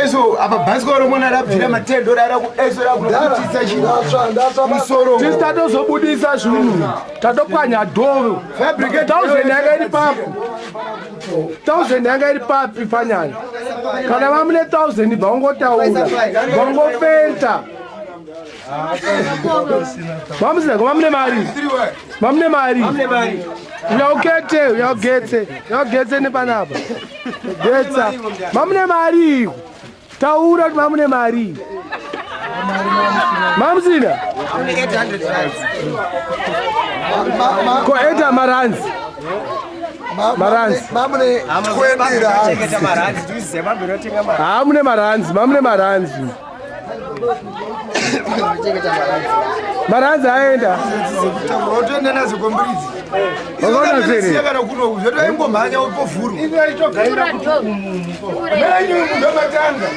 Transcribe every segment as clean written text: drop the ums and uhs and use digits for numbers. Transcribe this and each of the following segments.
eso apa bhasikoro mwana rabvira matendo rara kueso rakutitsa chino musoro tistatozobudisa zvinhu tatopwanya dhoro 1000 yanga iri papo 1000 yanga iri papi fanyana kana vamune 1000 vangotaura vangopenta vamuzina vamune mari uyagetse nepanapa getsa vamune mari taura kuti vamune mari mamuzina ko 8 maranzi mamune maranzi maranzi aenda utoenda nazo kombrizi kana kuno zvotoimbomhanya upovhuru ndomatanga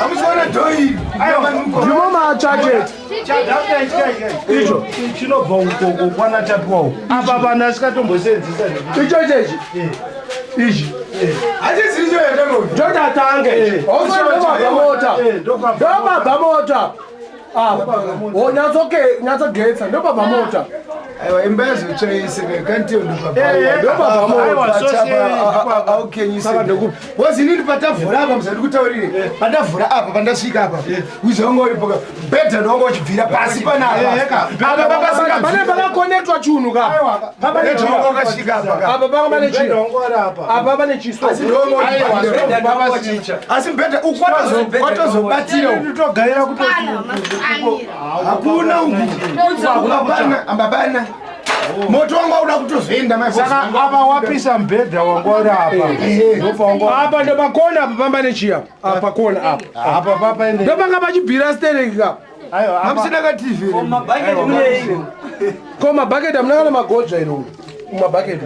amusiona dhoi ndimo matsvaketi icho chinobva ukoko kwana tapiwawo apa vanhu asikatomboseenzisa ichochechi ichi hachisicho yatano ndotatange ndobabva mota nyatsogetsa ndobabva mota aiwa imba yazotsvaiseka kantiyo ndopapaukenyisewazini patavhura apa musati kutaurire pandavhura apa pandasvika apa uzonga uripoka bhedha ndonga uchibvira pasi panapane pakakonetwa chunhu apa pane chiso asi bhedha ukwatozobatira hakuna ambabana moto wangu uda kutozoenda saka apa wapisa mbedha wangu uri apa ndopakona apa pambane chiya apa kona apa papaende ndopanga pachibhira stereka hamusina kativhi ko mabhaketi amunakana magodzva iro mumabhaketi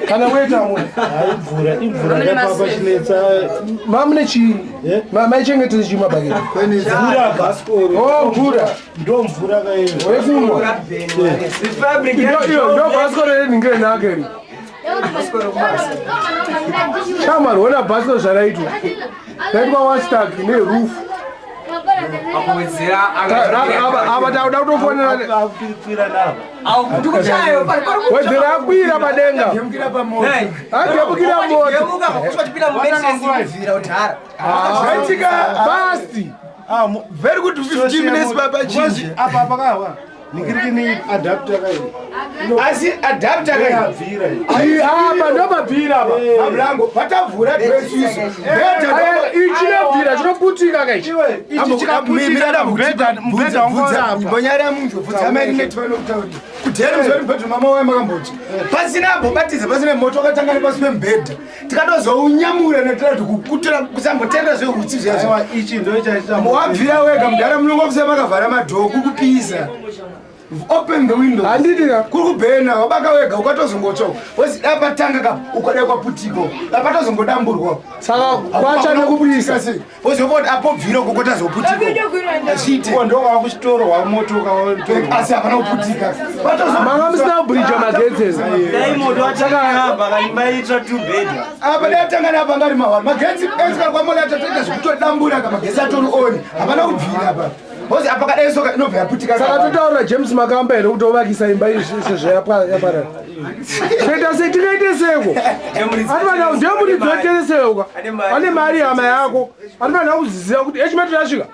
kana weta imvura yapapa chinetsa mamune chii maichengetese chii mabhaketi mvura ndo mvura wekumwa ndo bhasikoro reninge renakeri shamwari wona bhasikoro zvaraitwa raitwa wastak nerufu apa tauda kutofonera Wedzera akwira padenga agebukira moto very good 15 minutes baba chinji apa pakawa nikirikini adapter kai asi adapter kai apa ndopabvira apa mlango patavhura dress iso ichinobvira chinoputika kai mbonyara muntu bvudzamai netwano kutauri kudhera muzori mbedha mama waye makamboti pasina ambobatiza pasina moto wakatangana pasi pembedha tikatozounyamura netira tikukutira kusambotenda zvehutsi zvazo ichi ndo chaita wabvira wega mudhara munongo kusa makavhara madhoo kukupisa open the window handitika kuri kubhena wabaka wega ukatozongotsva wozi dabatanga ka ukada kwaputiko lapatozongodamburwa saka kwacha nekubudisa wozoboti apobvira kokotazoputiko achite ndo wakuchitoro wamoto asi hapana kuputika manga musina kubridge magetsezi dai moto achakahamba kaimbaitra 2 bed apa datangana apa ngari mahwari magetsi enzika kwamona atatoita zvekutodambura ka magetsi atori oni hapana kubvira apa bozi apa kadai soka inobva yaputika saka totaura James Makamba ere kuti ovakisa imba sezvayaparara toita sei tikaite seko atifana ndiyo kuti dzotereseuka ane mari hama yako atifana kuziziva kuti echimeto yasvika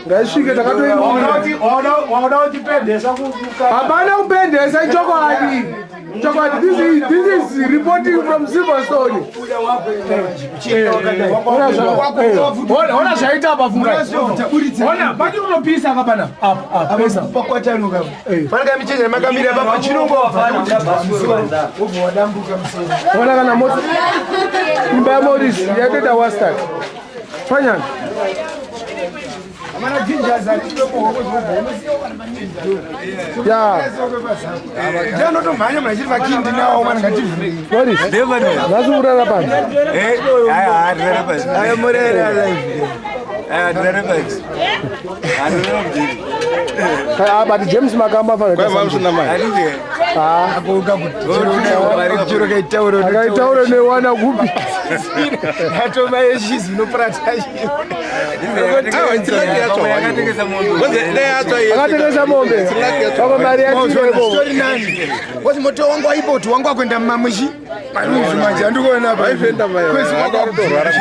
ngaisvike takatoiwauda kutipendesa hapana kupendesa ichokwadi this is reporting from Silverstone. Ona zvaita apa Fungai. Ona pati unopisa apa pana. Apa pakwatanuka. Panaka michenya makamira baba chinongo. Ubvo wadambuka musoro. Ona kana moto. Imba ya Morris yatoita wastak. Fanyana. Amana jinja za kitoko ya jano to manya mnachiri vakindi nawo mwana ngativhuri Morris vasurara pano aya pasi aya murera live aya pasi but James Makamba fana kwa mamsuna mai akaitaura newana kupi atoma yeshizi unoprata akatengesa mombe paka mari yachitori nani wati moto wangu waipoti wangu wakuenda mumamushi maruzu manje andikuona apa aifenda mai akatorwara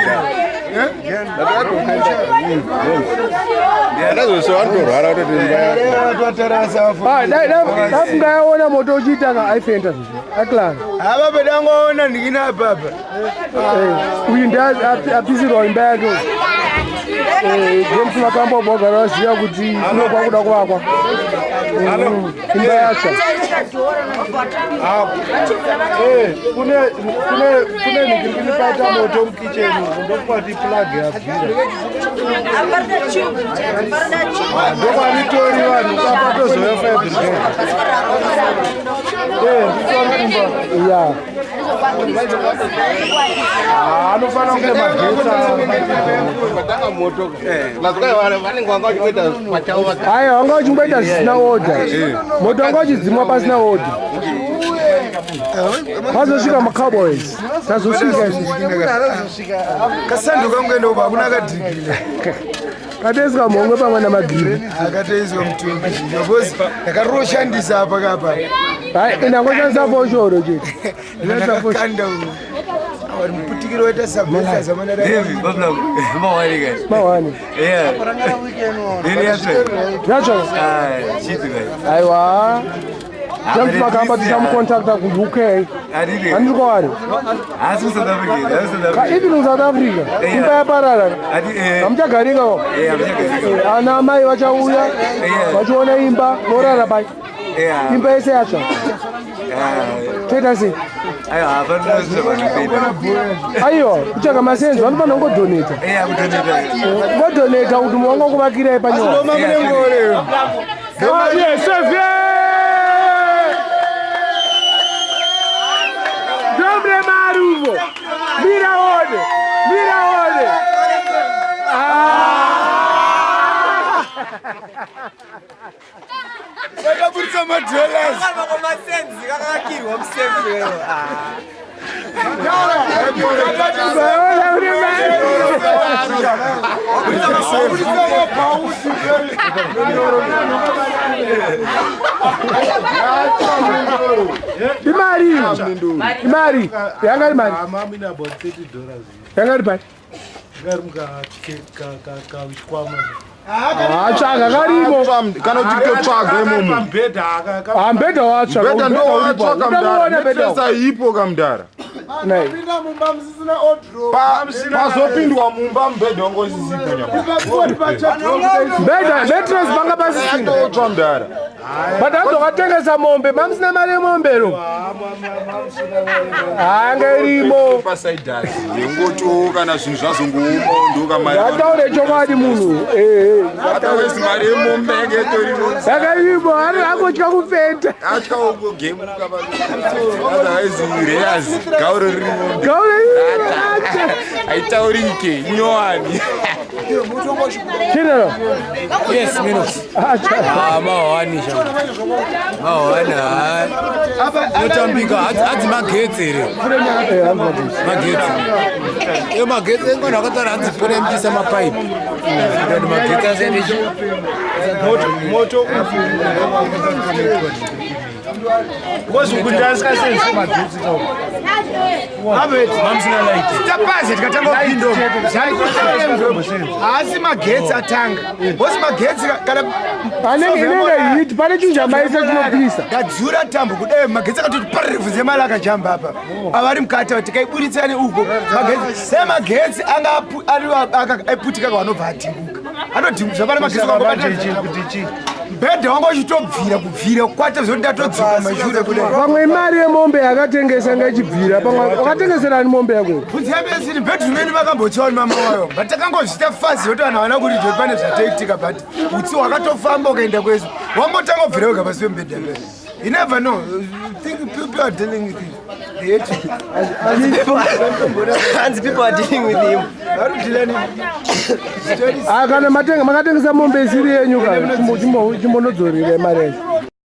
dafungayaona moto uchiitaka aifenda aklana ava pedangoona ndikina baba uyu ndi apisirwa imba yake james makambo bogara waziva kuti kunokwa kuda kuvakwa imba yacho kune nikirikini paita moto mukicheni ndokwati plug yabvira ndokwanitori vanhu kapatozoya fabrigade ya anofana kunge magetsa aya wanga uchimboita zvisina oda moto wanga uchidzimwa pasina oda mazosvika macowboys tazosvika kasanduka kungeenda uba hakuna kadhigile kateiswa mhongwe pamwe namagribhi akateiswa mutumbi because ndakaroshandisa apa kapa inangoshandisa foshoro chete ndakakanda vari muputikiro waita sabhesa mawani yacho aiwa james makamba tichamukontakta kuti ukei handiri kwavari even musouth africa imba yaparara hamuchagarika ana amai vachauya vachiona imba morara pai imba yese yatsva toita sei aiwa kutsvaga masenzi vanofanira kungodoneta ngodoneta kuti muwanga kuvakirai panyowasevye dombre maruvo miraone akaburitsa madollars imari yanga ri mari yanga ri pai atsvaga karimo kana uchitotsvaga imomo mbedha watsvaga ipo kamudhara pazopindwa mumba mubhedha wangosisipometres panga pasisinotsva mudhara but azokatengesa mombe mamusina mari yemombero anga irimo yengoto kana zvinhu zvazongouma ndokataure chokwadi munhu mari yemombe yakatorimo yakairimo ari angotya kufenta atyaugegeukaaireyazi gauro ririmo haitaurike nyowani General. Yes, minutes. Mawani shamba. Mawani. Notambika ati magetsi here. Magetsi. Yo magetsi ngona akatara anzi pore mchisa mapipe. Ndio magetsi asende moto Ngozi kundaska sense magetsi kawo. Abe mamsina light. Tapaze tikatanga upindo. Asi magetsi atanga. Bosi magetsi kana inenge hit pane chinja maisa chinopisa. Gadzura tambo kudai magetsi akatoti parivhuze mala akajamba apa. Avari mukata tikaiburitsane uko. Magetsi anga aiputika kwanobva atimbuka. Anodhimbuza pane magetsi kuti mbedha wangu uchitobvira kwata zvoti atodzoka mashure kudai. Pamwe imari yemombe yakatengesa ngachibvira pamwe wakatengeserani mombe yako. Bvunzi yamesini bedroom vakambotsiwa mama wayo. But takangozvita fazi yoti vanhu havana kuti joti pane zvataitika but utsi wakatofamba ukaenda kwesu. Wambotanga kubvira wega pasi pembedha. You never know. Think people are dealing with him. They hate you. And people are dealing with him. How do you deal with him? Kana makatengesa mombe isiri yenyu kana chimbonodzorere mari.